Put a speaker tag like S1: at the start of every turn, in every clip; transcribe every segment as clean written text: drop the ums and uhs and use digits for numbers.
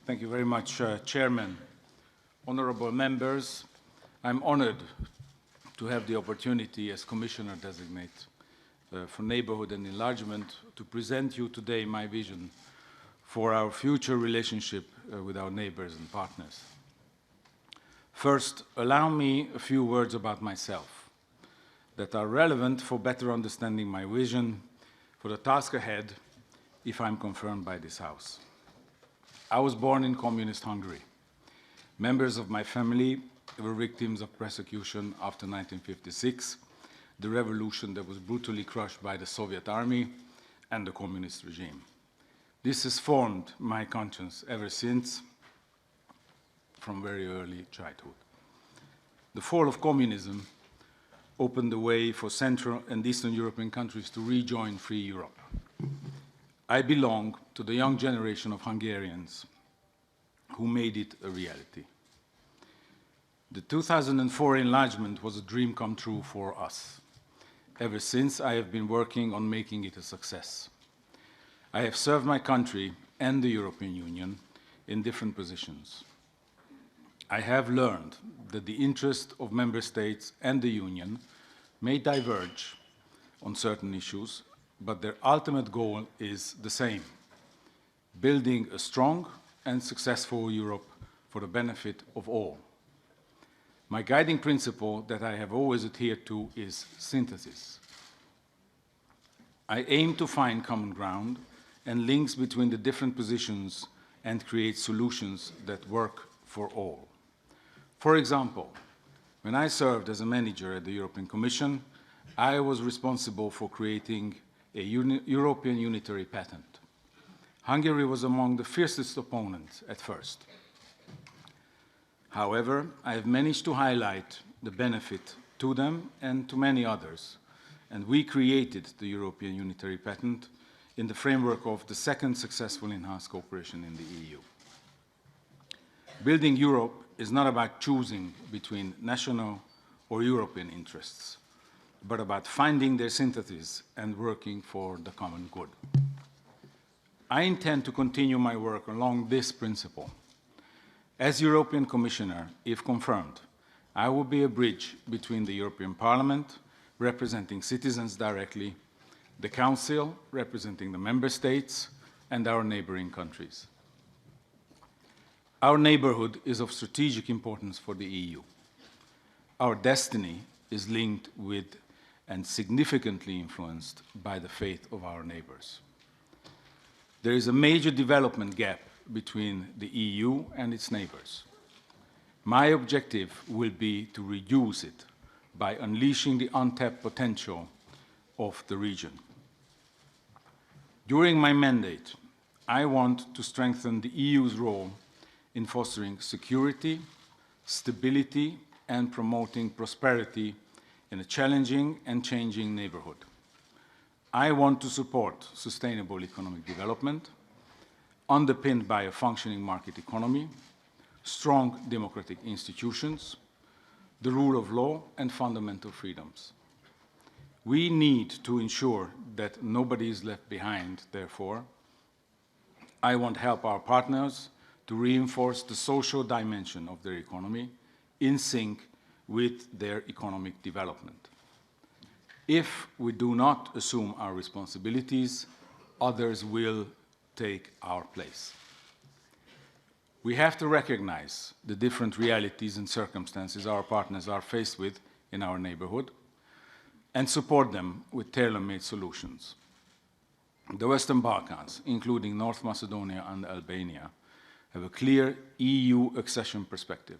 S1: Thank you very much, Chairman. Honorable members, I'm honored to have the opportunity as Commissioner-designate for Neighbourhood and Enlargement to present you today my vision for our future relationship with our neighbors and partners. First, allow me a few words about myself that are relevant for better understanding my vision for the task ahead if I'm confirmed by this House. I was born in communist Hungary. Members of my family were victims of persecution after 1956, the revolution that was brutally crushed by the Soviet army and the communist regime. This has formed my conscience ever since, from very early childhood. The fall of communism opened the way for Central and Eastern European countries to rejoin free Europe. I belong to the young generation of Hungarians who made it a reality. The 2004 enlargement was a dream come true for us. Ever since, I have been working on making it a success. I have served my country and the European Union in different positions. I have learned that the interest of member states and the Union may diverge on certain issues, but their ultimate goal is the same: building a strong and successful Europe for the benefit of all. My guiding principle that I have always adhered to is synthesis. I aim to find common ground and links between the different positions and create solutions that work for all. For example, when I served as a manager at the European Commission, I was responsible for creating a European unitary patent. Hungary was among the fiercest opponents at first. However, I have managed to highlight the benefit to them and to many others, and we created the European unitary patent in the framework of the second successful enhanced cooperation in the EU. Building Europe is not about choosing between national or European interests, but about finding their synthesis and working for the common good. I intend to continue my work along this principle. As European Commissioner, if confirmed, I will be a bridge between the European Parliament, representing citizens directly, the Council, representing the Member States, and our neighboring countries. Our neighborhood is of strategic importance for the EU. Our destiny is linked with and significantly influenced by the faith of our neighbors. There is a major development gap between the EU and its neighbors. My objective will be to reduce it by unleashing the untapped potential of the region. During my mandate, I want to strengthen the EU's role in fostering security, stability, and promoting prosperity in a challenging and changing neighborhood. I want to support sustainable economic development, underpinned by a functioning market economy, strong democratic institutions, the rule of law, and fundamental freedoms. We need to ensure that nobody is left behind, therefore. I want to help our partners to reinforce the social dimension of their economy in sync with their economic development. If we do not assume our responsibilities, others will take our place. We have to recognize the different realities and circumstances our partners are faced with in our neighborhood and support them with tailor-made solutions. The Western Balkans, including North Macedonia and Albania, have a clear EU accession perspective.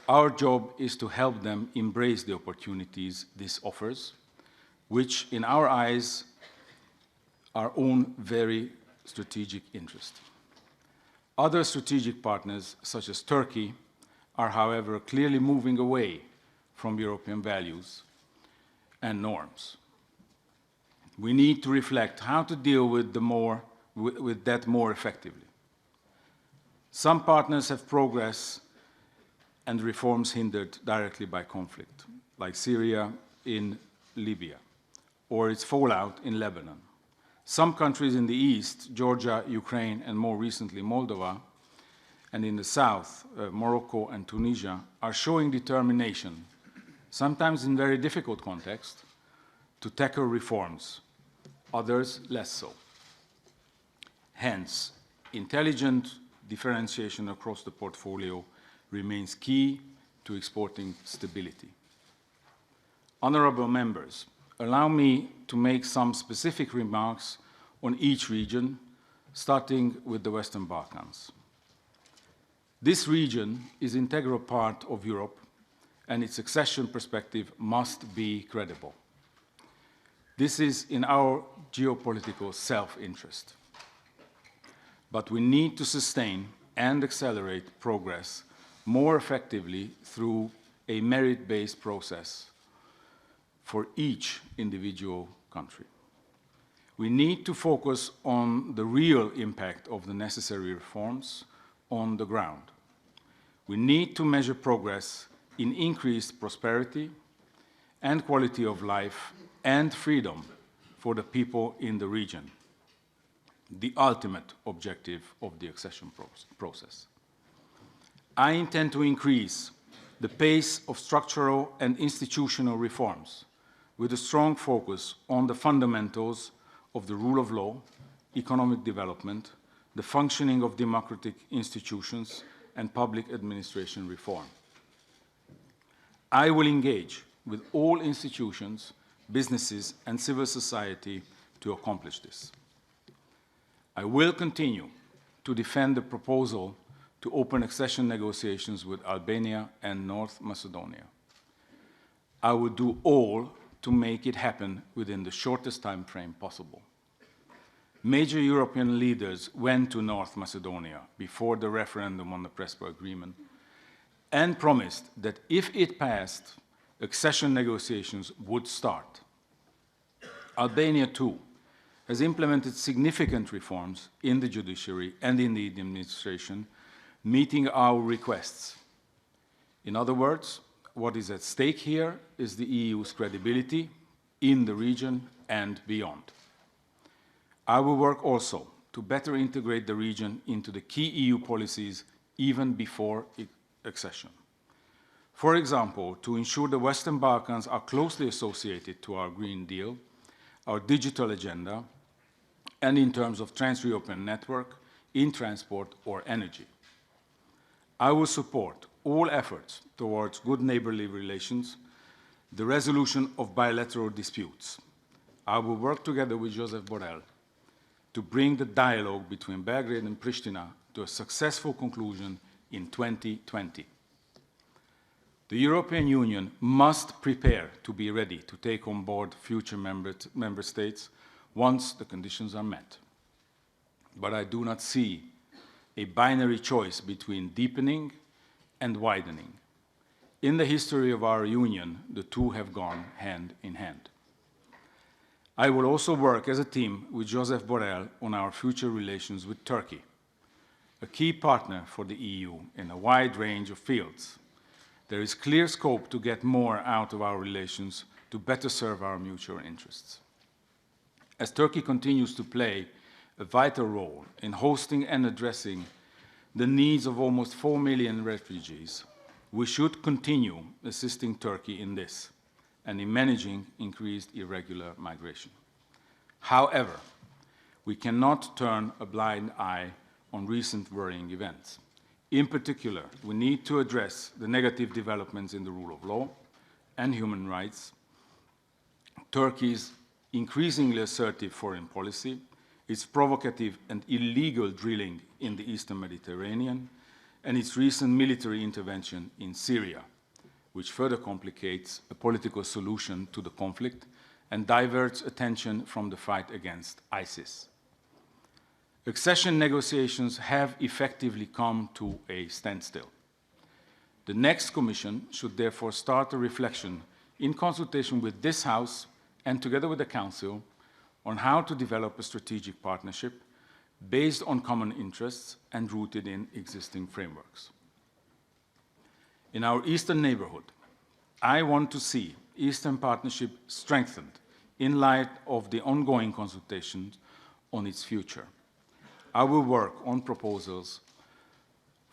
S1: Our job is to help them embrace the opportunities this offers, which in our eyes are own very strategic interest. Other strategic partners, such as Turkey, are, however, clearly moving away from European values and norms. We need to reflect how to deal with that more effectively. Some partners have progress and reforms hindered directly by conflict, like Syria in Libya, or its fallout in Lebanon. Some countries in the East, Georgia, Ukraine, and more recently Moldova, and in the south, Morocco and Tunisia, are showing determination, sometimes in very difficult contexts, to tackle reforms, others less so. Hence, intelligent differentiation across the portfolio remains key to exporting stability. Honourable members, allow me to make some specific remarks on each region, starting with the Western Balkans. This region is an integral part of Europe, and its accession perspective must be credible. This is in our geopolitical self-interest. But we need to sustain and accelerate progress more effectively through a merit-based process for each individual country. We need to focus on the real impact of the necessary reforms on the ground. We need to measure progress in increased prosperity and quality of life and freedom for the people in the region, the ultimate objective of the accession process. I intend to increase the pace of structural and institutional reforms with a strong focus on the fundamentals of the rule of law, economic development, the functioning of democratic institutions, and public administration reform. I will engage with all institutions, businesses, and civil society to accomplish this. I will continue to defend the proposal to open accession negotiations with Albania and North Macedonia. I will do all to make it happen within the shortest time frame possible. Major European leaders went to North Macedonia before the referendum on the Prespa Agreement and promised that if it passed, accession negotiations would start. Albania, too, has implemented significant reforms in the judiciary and in the administration, meeting our requests. In other words, what is at stake here is the EU's credibility in the region and beyond. I will work also to better integrate the region into the key EU policies even before accession. For example, to ensure the Western Balkans are closely associated to our Green Deal, our digital agenda, and in terms of trans-European network, in transport or energy. I will support all efforts towards good neighbourly relations, the resolution of bilateral disputes. I will work together with Josep Borrell to bring the dialogue between Belgrade and Pristina to a successful conclusion in 2020. The European Union must prepare to be ready to take on board future member states once the conditions are met. But I do not see a binary choice between deepening and widening. In the history of our union, the two have gone hand in hand. I will also work as a team with Josep Borrell on our future relations with Turkey, a key partner for the EU in a wide range of fields. There is clear scope to get more out of our relations to better serve our mutual interests. As Turkey continues to play a vital role in hosting and addressing the needs of almost 4 million refugees, we should continue assisting Turkey in this and in managing increased irregular migration. However, we cannot turn a blind eye on recent worrying events. In particular, we need to address the negative developments in the rule of law and human rights, Turkey's increasingly assertive foreign policy, its provocative and illegal drilling in the Eastern Mediterranean, and its recent military intervention in Syria, which further complicates a political solution to the conflict and diverts attention from the fight against ISIS. Accession negotiations have effectively come to a standstill. The next Commission should therefore start a reflection in consultation with this House and together with the Council on how to develop a strategic partnership based on common interests and rooted in existing frameworks. In our Eastern neighbourhood, I want to see Eastern Partnership strengthened in light of the ongoing consultations on its future. I will work on proposals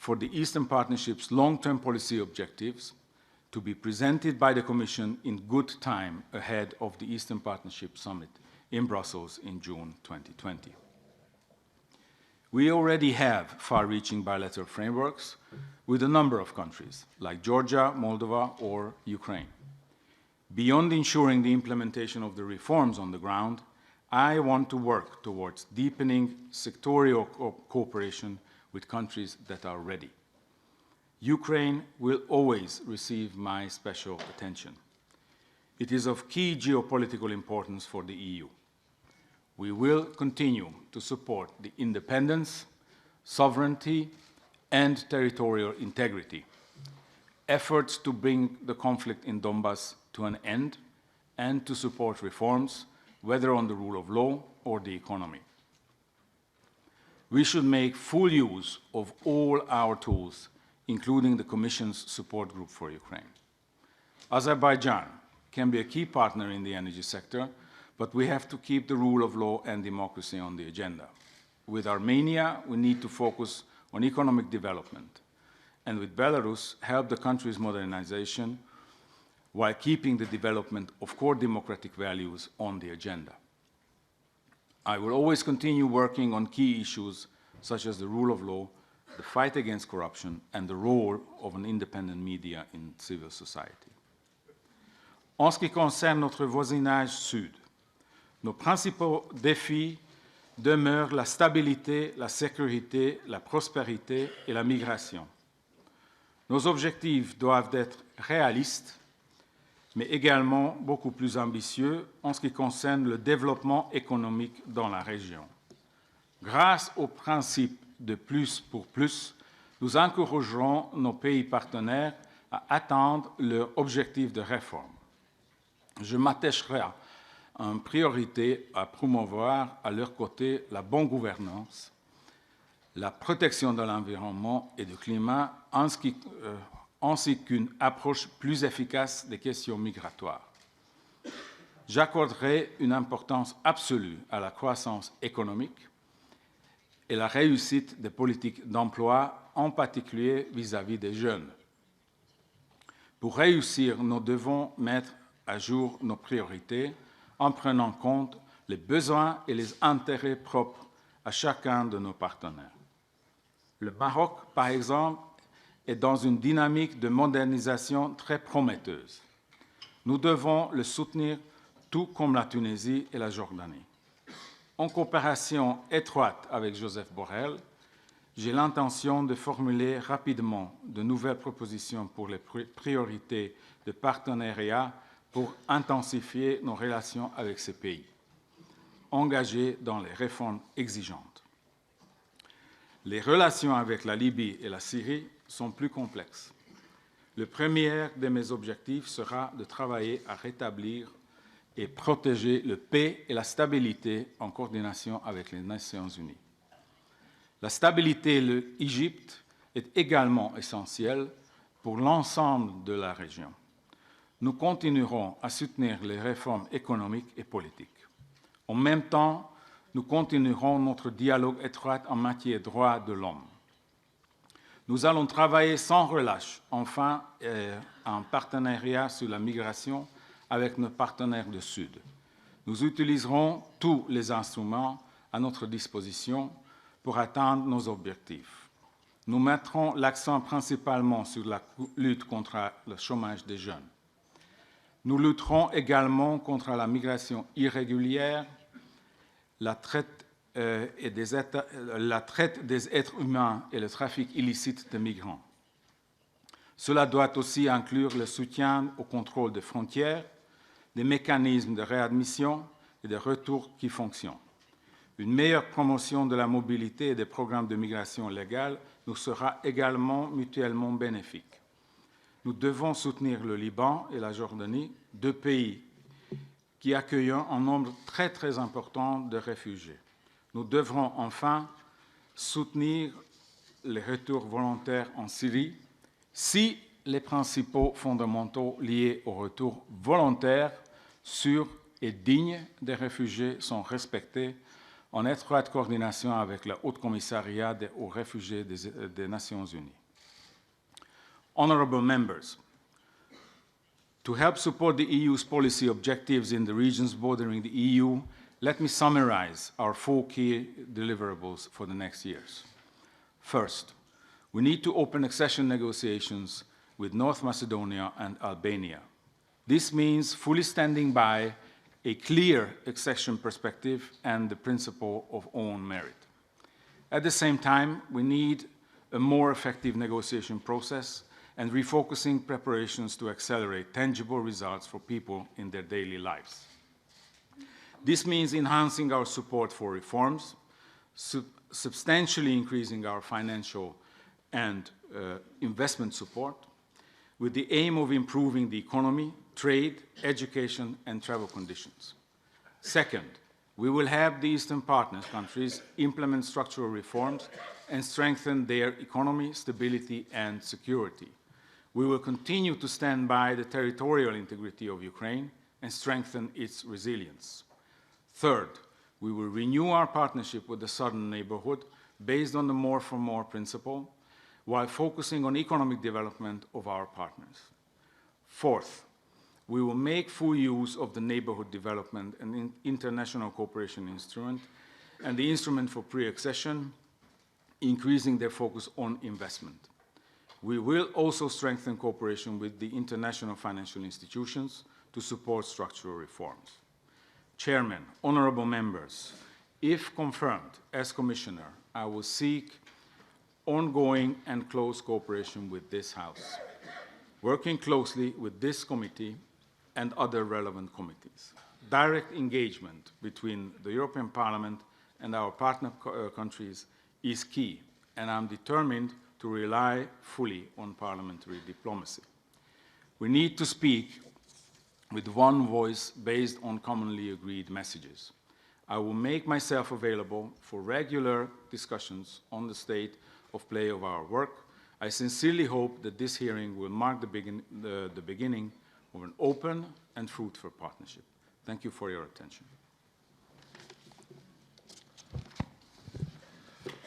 S1: for the Eastern Partnership's long-term policy objectives to be presented by the Commission in good time ahead of the Eastern Partnership Summit in Brussels in June 2020. We already have far-reaching bilateral frameworks with a number of countries, like Georgia, Moldova, or Ukraine. Beyond ensuring the implementation of the reforms on the ground, I want to work towards deepening sectorial cooperation with countries that are ready. Ukraine will always receive my special attention. It is of key geopolitical importance for the EU. We will continue to support the independence, sovereignty, and territorial integrity, efforts to bring the conflict in Donbass to an end, and to support reforms, whether on the rule of law or the economy. We should make full use of all our tools, including the Commission's support group for Ukraine. Azerbaijan can be a key partner in the energy sector, but we have to keep the rule of law and democracy on the agenda. With Armenia, we need to focus on economic development, and with Belarus, help the country's modernization while keeping the development of core democratic values on the agenda. I will always continue working on key issues such as the rule of law, the fight against corruption, and the role of an independent media in civil society. En ce qui concerne notre voisinage sud, nos principaux défis demeurent la stabilité, la sécurité, la prospérité et la migration. Nos objectifs doivent être réalistes, mais également beaucoup plus ambitieux en ce qui concerne le développement économique dans la région. Grâce au principe de plus pour plus, nous encouragerons nos pays partenaires à atteindre leurs objectifs de réforme. Je m'attacherai en priorité à promouvoir à leur côté la bonne gouvernance, la protection de l'environnement et du climat, ainsi qu'une approche plus efficace des questions migratoires. J'accorderai une importance absolue à la croissance économique et la réussite des politiques d'emploi, en particulier vis-à-vis des jeunes. Pour réussir, nous devons mettre à jour nos priorités en prenant compte les besoins et les intérêts propres à chacun de nos partenaires. Le Maroc, par exemple, est dans une dynamique de modernisation très prometteuse. Nous devons le soutenir tout comme la Tunisie et la Jordanie. En coopération étroite avec Joseph Borrell, j'ai l'intention de formuler rapidement de nouvelles propositions pour les priorités de partenariat pour intensifier nos relations avec ces pays, engagés dans les réformes exigeantes. Les relations avec la Libye et la Syrie sont plus complexes. Le premier de mes objectifs sera de travailler à rétablir et protéger la paix et la stabilité en coordination avec les Nations Unies. La stabilité de l'Égypte est également essentielle pour l'ensemble de la région. Nous continuerons à soutenir les réformes économiques et politiques. En même temps, nous continuerons notre dialogue étroit en matière de droits de l'homme. Nous allons travailler sans relâche, enfin, en partenariat sur la migration avec nos partenaires du Sud. Nous utiliserons tous les instruments à notre disposition pour atteindre nos objectifs. Nous mettrons l'accent principalement sur la lutte contre le chômage des jeunes. Nous lutterons également contre la migration irrégulière, la traite des êtres humains et le trafic illicite de migrants. Cela doit aussi inclure le soutien au contrôle des frontières, des mécanismes de réadmission et de retour qui fonctionnent. Une meilleure promotion de la mobilité et des programmes de migration légale nous sera également mutuellement bénéfique. Nous devons soutenir le Liban et la Jordanie, deux pays qui accueillent un nombre très important de réfugiés. Nous devrons enfin soutenir les retours volontaires en Syrie si les principaux fondamentaux liés au retour volontaire, sûr et digne des réfugiés sont respectés en étroite coordination avec la Haute Commissariat aux réfugiés des Nations Unies. Honorable members, to help support the EU's policy objectives in the regions bordering the EU, let me summarize our 4 key deliverables for the next years. First, we need to open accession negotiations with North Macedonia and Albania. This means fully standing by a clear accession perspective and the principle of own merit. At the same time, we need a more effective negotiation process and refocusing preparations to accelerate tangible results for people in their daily lives. This means enhancing our support for reforms, substantially increasing our financial and investment support, with the aim of improving the economy, trade, education, and travel conditions. Second, we will have the Eastern Partners countries implement structural reforms and strengthen their economy, stability, and security. We will continue to stand by the territorial integrity of Ukraine and strengthen its resilience. Third, we will renew our partnership with the Southern Neighbourhood based on the more for more principle, while focusing on economic development of our partners. Fourth, we will make full use of the Neighbourhood Development and International Cooperation Instrument and the Instrument for Pre-Accession, increasing their focus on investment. We will also strengthen cooperation with the international financial institutions to support structural reforms. Chairman, honourable members, if confirmed as Commissioner, I will seek ongoing and close cooperation with this House, working closely with this committee and other relevant committees. Direct engagement between the European Parliament and our partner countries is key, and I'm determined to rely fully on parliamentary diplomacy. We need to speak with one voice based on commonly agreed messages. I will make myself available for regular discussions on the state of play of our work. I sincerely hope that this hearing will mark the beginning of an open and fruitful partnership. Thank you for your attention.